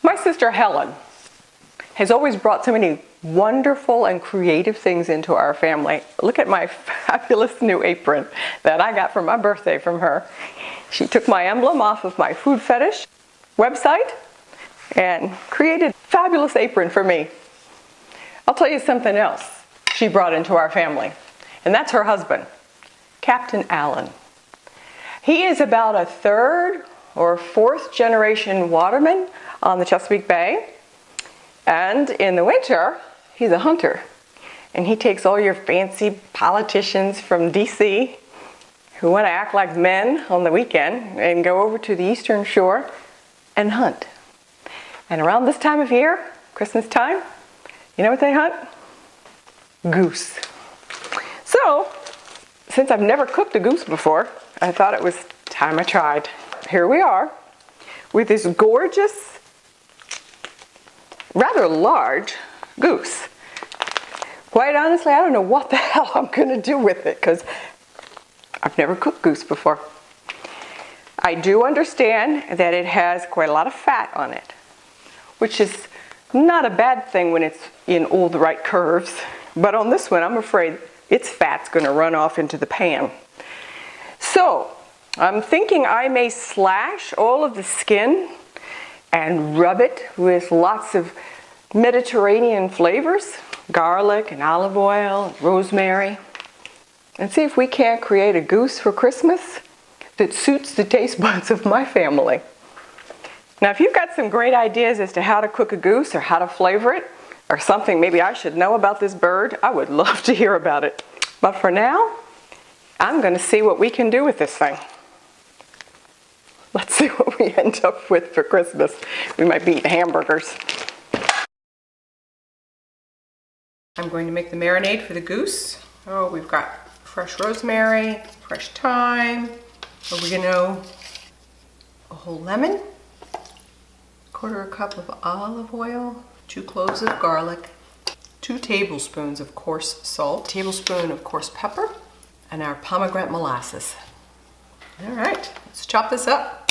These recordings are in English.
My sister Helen has always brought so many wonderful and creative things into our family. Look at my fabulous new apron that I got for my birthday from her. She took my emblem off of my food fetish website and created a fabulous apron for me. I'll tell you something else she brought into our family, and that's her husband, Captain Allen. He is about a third or fourth generation waterman on the Chesapeake Bay, and in the winter he's a hunter, and he takes all your fancy politicians from DC who want to act like men on the weekend and go over to the eastern shore and hunt. And around this time of year, Christmas time, you know what they hunt? Goose. So, since I've never cooked a goose before, I thought it was time I tried. Here we are with this gorgeous, rather large goose. Quite honestly, I don't know what the hell I'm going to do with it because I've never cooked goose before. I do understand that it has quite a lot of fat on it, which is not a bad thing when it's in all the right curves. But on this one, I'm afraid its fat's going to run off into the pan. So, I'm thinking I may slash all of the skin and rub it with lots of Mediterranean flavors, garlic and olive oil, and rosemary, and see if we can't create a goose for Christmas that suits the taste buds of my family. Now, if you've got some great ideas as to how to cook a goose or how to flavor it, or something maybe I should know about this bird, I would love to hear about it. But for now, I'm going to see what we can do with this thing. Let's see what we end up with for Christmas. We might be eating hamburgers. I'm going to make the marinade for the goose. Oh, we've got fresh rosemary, fresh thyme, oregano, a whole lemon, 1/4 cup of olive oil, 2 cloves of garlic, 2 tablespoons of coarse salt, a tablespoon of coarse pepper, and our pomegranate molasses. All right, let's chop this up.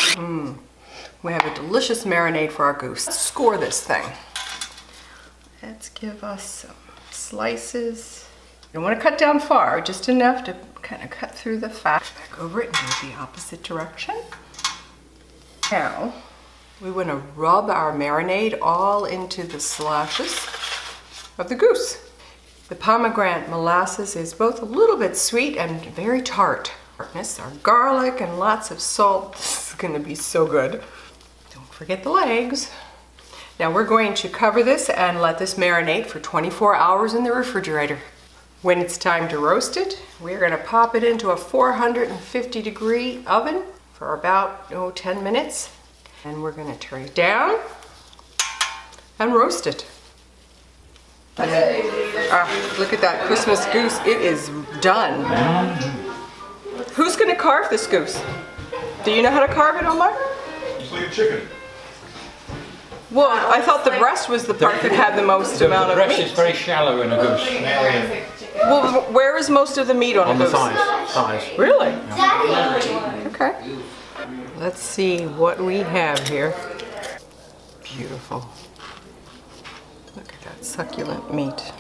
We have a delicious marinade for our goose. Let's score this thing. Let's give us some slices. You don't want to cut down far, just enough to kind of cut through the fat. Back over it and go the opposite direction. Now, we want to rub our marinade all into the slashes of the goose. The pomegranate molasses is both a little bit sweet and very tart. Our garlic and lots of salt. This is going to be so good. Don't forget the legs. Now we're going to cover this and let this marinate for 24 hours in the refrigerator. When it's time to roast it, we're going to pop it into a 450-degree oven for about 10 minutes. And we're going to turn it down and roast it. Look at that Christmas goose. It is done. Who's going to carve this goose? Do you know how to carve it, Omar? Just like a chicken. Well, I thought the breast was the part that had the most amount of meat. The breast is very shallow in a goose. Well, where is most of the meat on a goose? On the thighs. Really? Yeah. Okay. Let's see what we have here. Beautiful. Look at that succulent meat.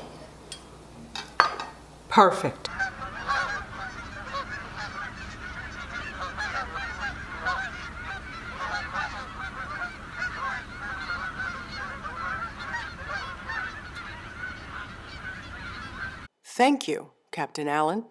Perfect. Thank you, Captain Allen.